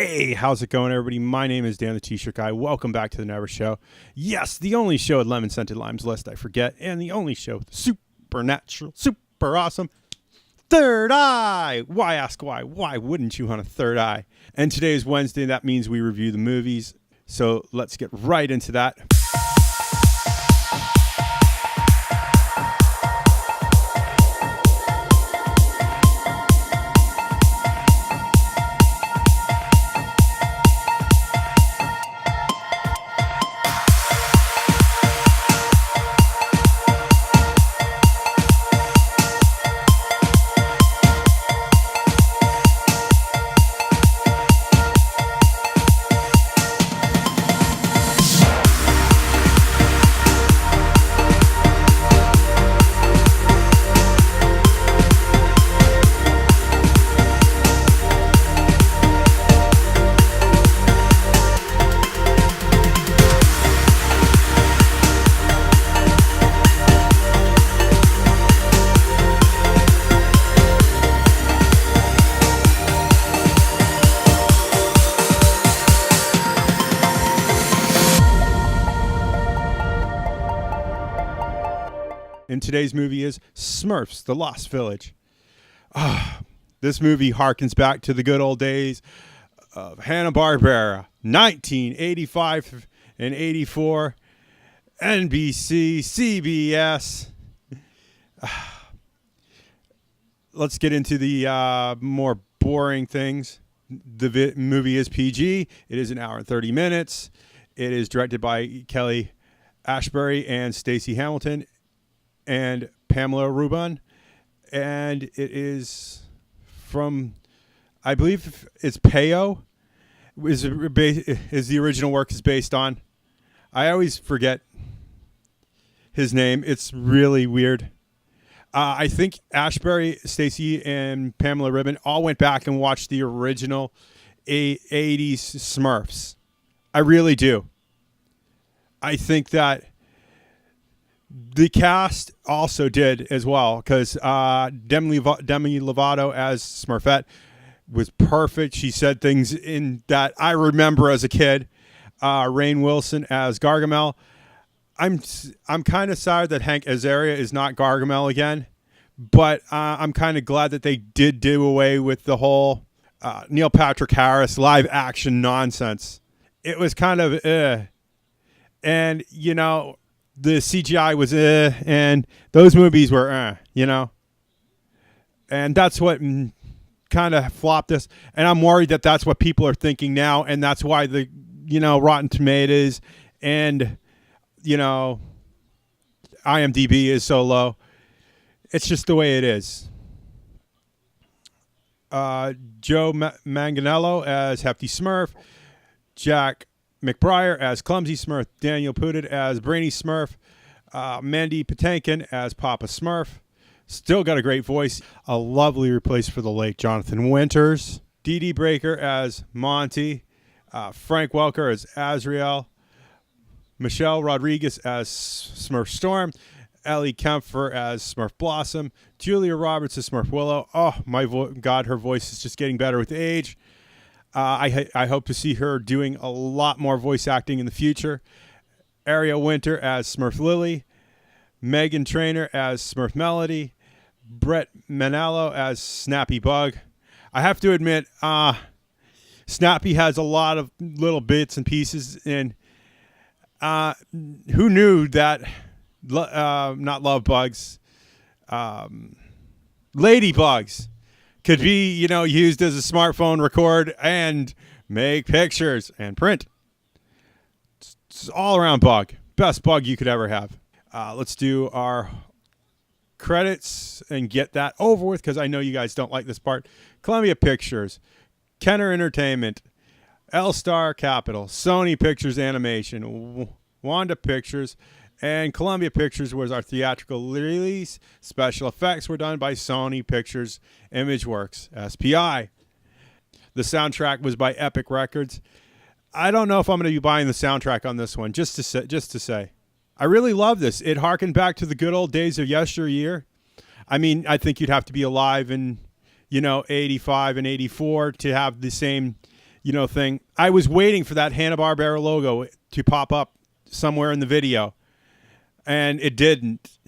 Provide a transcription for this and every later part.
Hey, how's it going, everybody? My name is Dan the T-Shirt Guy. Welcome back to the Never Show. Yes, the only show with lemon scented limes lest I forget, and the only show with supernatural, super awesome third eye. Why ask why? Why wouldn't you hunt a third eye? And today is Wednesday. That means we review the movies. So let's get right into that. And today's movie is Smurfs, The Lost Village. This movie harkens back to the good old days of Hanna-Barbera, 1985 and 84, NBC, CBS. Let's get into the more boring things. The movie is PG. It is an hour and 30 minutes. It is directed by Kelly Asbury and Stacey Hamilton and Pamela Rubin, and it is from, I believe it's Peo, is the original work is based on. I always forget his name. It's really weird. I think Ashbury, Stacey, and Pamela Rubin all went back and watched the original 80s Smurfs. I really do. I think that the cast also did as well, because Demi Lovato as Smurfette was perfect. She said things in that I remember as a kid. Rainn Wilson as Gargamel. I'm kind of sorry that Hank Azaria is not Gargamel again, but I'm kind of glad that they did do away with the whole Neil Patrick Harris live action nonsense. It was kind of and you know, the CGI was and those movies were and that's what kind of flopped this. And I'm worried that that's what people are thinking now, and that's why the Rotten Tomatoes and IMDb is so low. It's just the way it is. Joe Manganiello as Hefty Smurf, Jack McBrayer as Clumsy Smurf, Daniel Putit as Brainy Smurf, Mandy Patinkin as Papa Smurf. Still got a great voice. A lovely replace for the late Jonathan Winters. Dee Dee Breaker as Monty, Frank Welker as Azrael, Michelle Rodriguez as Smurf Storm, Ellie Kempfer as Smurf Blossom, Julia Roberts as Smurf Willow. Oh my God, her voice is just getting better with age. I hope to see her doing a lot more voice acting in the future. Ariel Winter as Smurf Lily, Megan Trainor as Smurf Melody, Brett Manalo as Snappy Bug. I have to admit, Snappy has a lot of little bits and pieces, and who knew that not love bugs, ladybugs could be, used as a smartphone, record and make pictures and print. It's all around bug. Best bug you could ever have. Let's do our credits and get that over with, because I know you guys don't like this part. Columbia Pictures, Kenner Entertainment, L-Star Capital, Sony Pictures Animation, Wanda Pictures, and Columbia Pictures was our theatrical release. Special effects were done by Sony Pictures Imageworks, SPI. The soundtrack was by Epic Records. I don't know if I'm going to be buying the soundtrack on this one, just to say. I really love this. It harkened back to the good old days of yesteryear. I mean, I think you'd have to be alive in, 85 and 84 to have the same thing. I was waiting for that Hanna-Barbera logo to pop up somewhere in the video, and it didn't.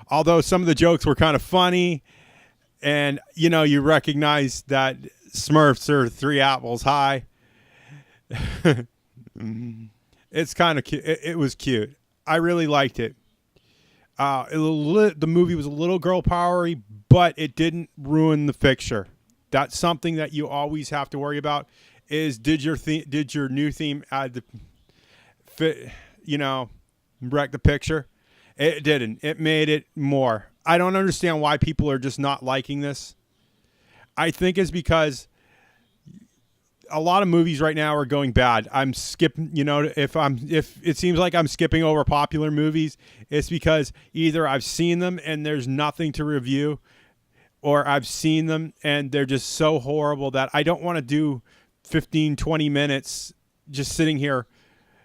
Although some of the jokes were kind of funny, and you recognize that Smurfs are 3 apples high. It's kind of cute. It was cute. I really liked it. The movie was a little girl powery, but it didn't ruin the picture. That's something that you always have to worry about. Is did your new theme add the fit? Wreck the picture? It didn't. It made it more. I don't understand why people are just not liking this. I think it's because a lot of movies right now are going bad. I'm skipping, if it seems like I'm skipping over popular movies, it's because either I've seen them and there's nothing to review, or I've seen them and they're just so horrible that I don't want to do 15, 20 minutes just sitting here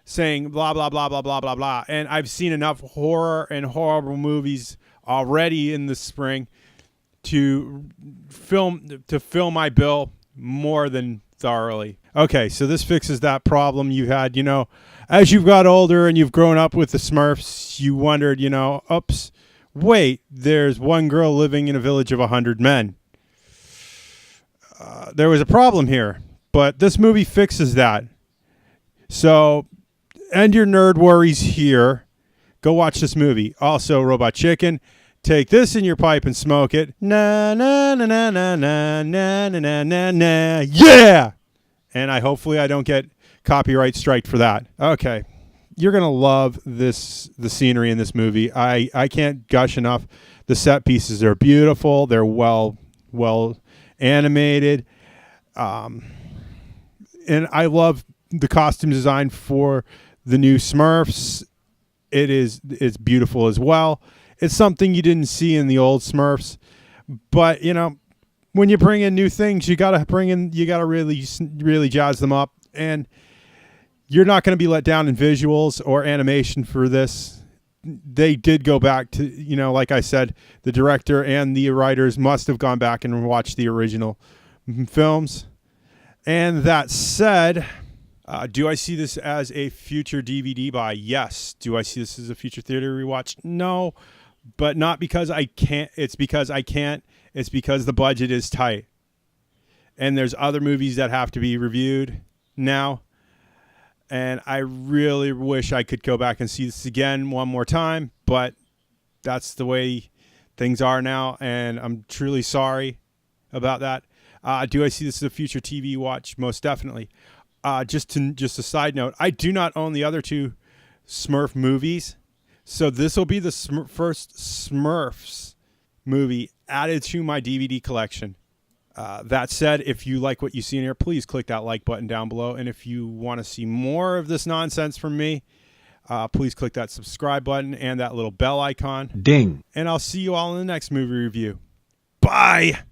saying blah, blah, blah, blah, blah, blah, blah. And I've seen enough horror and horrible movies already in the spring to fill my bill more than thoroughly. Okay, so this fixes that problem you had. As you've got older and you've grown up with the Smurfs, you wondered, oops, wait, there's one girl living in a village of 100 men. There was a problem here, but this movie fixes that. So end your nerd worries here. Go watch this movie. Also, Robot Chicken, take this in your pipe and smoke it. Na na na na na na na na na na. Yeah. And hopefully I don't get copyright strike for that. Okay, you're gonna love the scenery in this movie. I can't gush enough. The set pieces are beautiful. They're well animated, and I love the costume design for the new Smurfs. It's beautiful as well. It's something you didn't see in the old Smurfs, but when you bring in new things, you gotta really jazz them up, and you're not going to be let down in visuals or animation for this. They did go back to, like I said, the director and the writers must have gone back and watched the original films. And that said, do I see this as a future DVD buy? Yes. Do I see this as a future theater rewatch? No, but not because I can't. It's because I can't. It's because the budget is tight. And there's other movies that have to be reviewed now. And I really wish I could go back and see this again one more time, but that's the way things are now, and I'm truly sorry about that. Do I see this as a future TV watch? Most definitely. Just a side note, I do not own the other 2 Smurf movies, so this will be the first Smurfs movie added to my DVD collection. That said, if you like what you see in here, please click that like button down below. And if you want to see more of this nonsense from me, please click that subscribe button and that little bell icon. Ding. And I'll see you all in the next movie review. Bye.